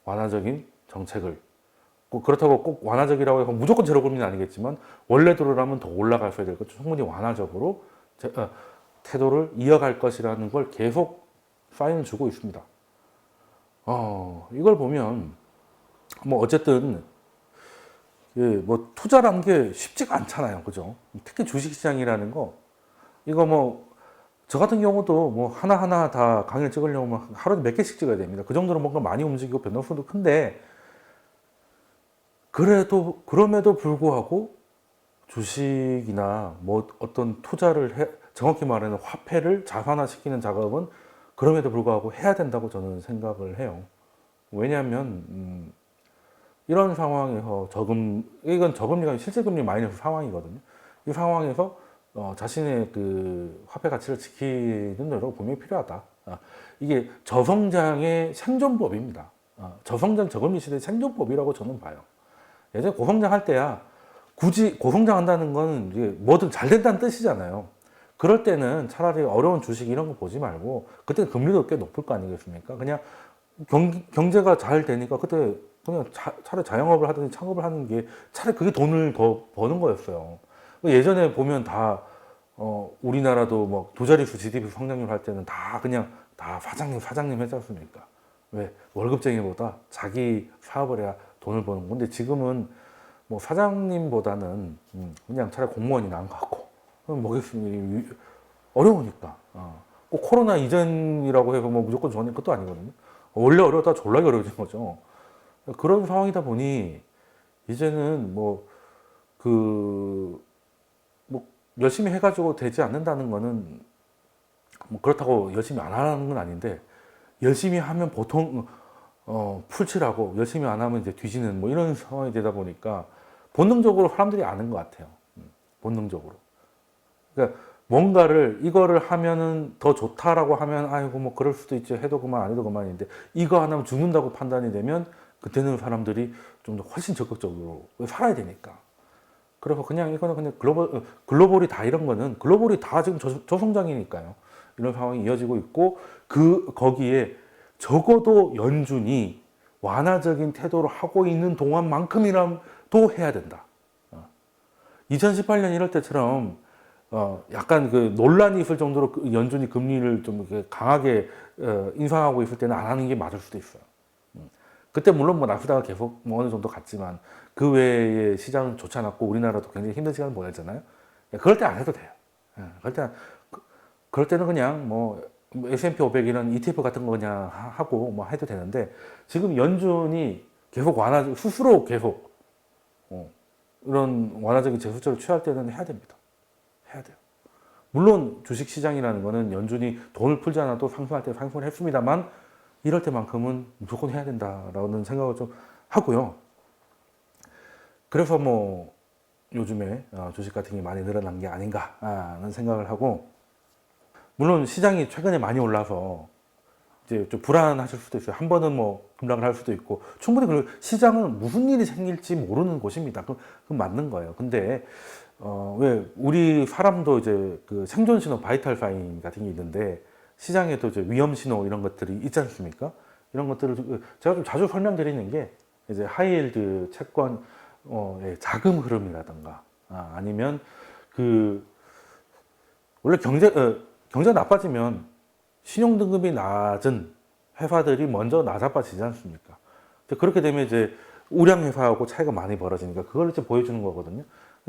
Speaker 1: 완화적인 정책을, 그렇다고 꼭 완화적이라고 해서 무조건 제로 금리는 아니겠지만 원래대로라면 더 올라가셔야 될 것, 충분히 완화적으로 태도를 이어갈 것이라는 걸 계속 사인을 주고 있습니다. 이걸 보면 뭐 어쨌든 뭐 투자라는 게 쉽지가 않잖아요, 그죠? 특히 주식시장이라는 거, 이거 뭐 저 같은 경우도 뭐 하나하나 다 강의를 찍으려면 하루에 몇 개씩 찍어야 됩니다. 그 정도로 뭔가 많이 움직이고 변동성도 큰데, 그럼에도 불구하고 주식이나 뭐 어떤 투자를 정확히 말하는 화폐를 자산화시키는 작업은 그럼에도 불구하고 해야 된다고 저는 생각을 해요. 왜냐하면 이런 상황에서 이건 저금리가 실질금리 마이너스 상황이거든요. 이 상황에서 자신의 그 화폐 가치를 지키는 노력이 분명히 필요하다. 이게 저성장의 생존법입니다. 저성장 저금리 시대의 생존법이라고 저는 봐요. 예전에 고성장 할 때야 굳이 고성장 한다는 건 이제 뭐든 잘 된다는 뜻이잖아요. 그럴 때는 차라리 어려운 주식 이런 거 보지 말고, 그때 금리도 꽤 높을 거 아니겠습니까? 그냥 경제가 잘 되니까 그때 그냥 차라리 자영업을 하든지 창업을 하는 게 차라리 그게 돈을 더 버는 거였어요. 예전에 보면 다 우리나라도 뭐 두 자릿수 GDP 성장률 할 때는 다 그냥 다 사장님 했지 않습니까? 왜? 월급쟁이보다 자기 사업을 해야 돈을 버는 건데, 지금은 뭐 사장님보다는 그냥 차라리 공무원이 나은 것 같고, 뭐겠습니까? 어려우니까. 꼭 코로나 이전이라고 해서 뭐 무조건 좋은 것도 아니거든요. 원래 어려웠다 졸라 어려워진 거죠. 그런 상황이다 보니 이제는 뭐 열심히 해가지고 되지 않는다는 거는 뭐 그렇다고 열심히 안 하는 건 아닌데, 열심히 하면 보통 풀칠하고 열심히 안 하면 이제 뒤지는 뭐 이런 상황이 되다 보니까 본능적으로 사람들이 아는 것 같아요. 본능적으로. 그러니까 뭔가를 이거를 하면은 더 좋다라고 하면 아이고 뭐 그럴 수도 있지, 해도 그만 안 해도 그만인데, 이거 안 하면 죽는다고 판단이 되면 그때는 사람들이 좀 더 훨씬 적극적으로 살아야 되니까. 그래서 그냥 이거는 그냥 글로벌이 다 이런 거는 글로벌이 다 지금 저성장이니까요. 이런 상황이 이어지고 있고, 거기에 적어도 연준이 완화적인 태도를 하고 있는 동안만큼이라도 해야 된다. 2018년 이럴 때처럼 약간 그 논란이 있을 정도로 연준이 금리를 좀 이렇게 강하게 인상하고 있을 때는 안 하는 게 맞을 수도 있어요. 그때 물론 뭐 나스닥은 계속 뭐 어느 정도 갔지만 그 외에 시장은 좋지 않았고 우리나라도 굉장히 힘든 시간을 보냈잖아요. 그럴 때 안 해도 돼요. 그럴 때는 그냥 뭐 S&P 500 이런 ETF 같은 거 그냥 하고 뭐 해도 되는데, 지금 연준이 계속 스스로 계속 이런 완화적인 제스처를 취할 때는 해야 됩니다. 해야 돼요. 물론 주식 시장이라는 거는 연준이 돈을 풀지 않아도 상승할 때 상승을 했습니다만, 이럴 때만큼은 무조건 해야 된다라는 생각을 좀 하고요. 그래서 뭐 요즘에 주식 같은 게 많이 늘어난 게 아닌가 하는 생각을 하고, 물론 시장이 최근에 많이 올라서 이제 좀 불안하실 수도 있어요. 한 번은 뭐 급락을 할 수도 있고, 충분히 그리고 시장은 무슨 일이 생길지 모르는 곳입니다. 그건 맞는 거예요. 근데 왜 우리 사람도 이제 그 생존 신호 바이탈 사인 같은 게 있는데, 시장에도 이제 위험 신호 이런 것들이 있지 않습니까? 이런 것들을 제가 좀 자주 설명드리는 게, 이제 하이힐드 채권 의 자금 흐름이라든가 아니면 그 원래 경제가 나빠지면 신용등급이 낮은 회사들이 먼저 나자빠지지 않습니까? 그렇게 되면 이제 우량 회사하고 차이가 많이 벌어지니까 그걸 이제 보여주는 거거든요.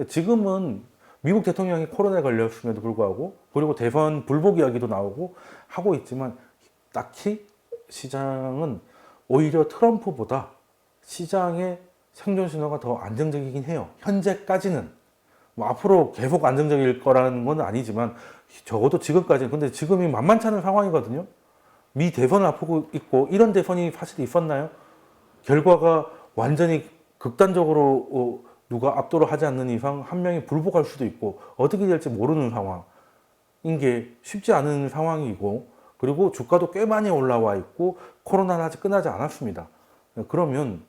Speaker 1: 지금은 미국 대통령이 코로나에 걸렸음에도 불구하고 그리고 대선 불복 이야기도 나오고 하고 있지만 딱히 시장은 오히려 트럼프보다 시장의 생존 신호가 더 안정적이긴 해요. 현재까지는. 뭐 앞으로 계속 안정적일 거라는 건 아니지만 적어도 지금까지는. 근데 지금이 만만치 않은 상황이거든요. 미 대선을 앞두고 있고 이런 대선이 사실 있었나요? 결과가 완전히 극단적으로 누가 압도를 하지 않는 이상 한 명이 불복할 수도 있고 어떻게 될지 모르는 상황인 게 쉽지 않은 상황이고 그리고 주가도 꽤 많이 올라와 있고 코로나는 아직 끝나지 않았습니다. 그러면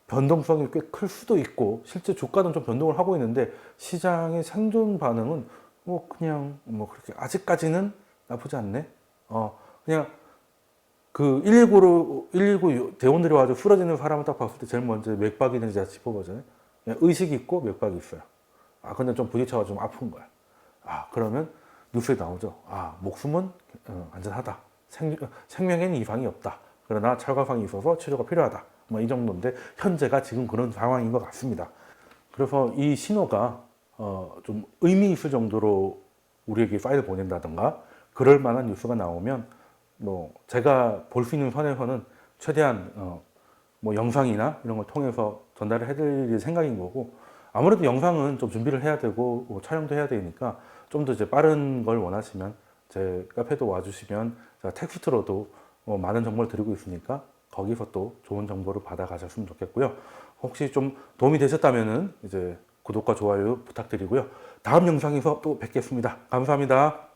Speaker 1: 변동성이 꽤 클 수도 있고 실제 주가는 좀 변동을 하고 있는데 시장의 생존 반응은 뭐 그냥 뭐 그렇게 아직까지는 나쁘지 않네. 그냥 그 119 대원들이 와서 쓰러지는 사람을 딱 봤을 때 제일 먼저 맥박이 있는지 제가 짚어보잖아요. 그냥 의식이 있고 맥박이 있어요. 근데 좀 부딪혀가 좀 아픈 거야. 그러면 뉴스에 나오죠. 목숨은 안전하다. 생명에는 이상이 없다. 그러나 찰과상이 있어서 치료가 필요하다. 뭐 이 정도인데 현재가 지금 그런 상황인 것 같습니다. 그래서 이 신호가 좀 의미 있을 정도로 우리에게 파일을 보낸다던가 그럴 만한 뉴스가 나오면 뭐 제가 볼 수 있는 선에서는 최대한 뭐 영상이나 이런 걸 통해서 전달을 해드릴 생각인 거고 아무래도 영상은 좀 준비를 해야 되고 뭐 촬영도 해야 되니까 좀 더 이제 빠른 걸 원하시면 제 카페도 와주시면 제가 텍스트로도 많은 정보를 드리고 있으니까 거기서 또 좋은 정보를 받아 가셨으면 좋겠고요. 혹시 좀 도움이 되셨다면은 이제 구독과 좋아요 부탁드리고요. 다음 영상에서 또 뵙겠습니다. 감사합니다.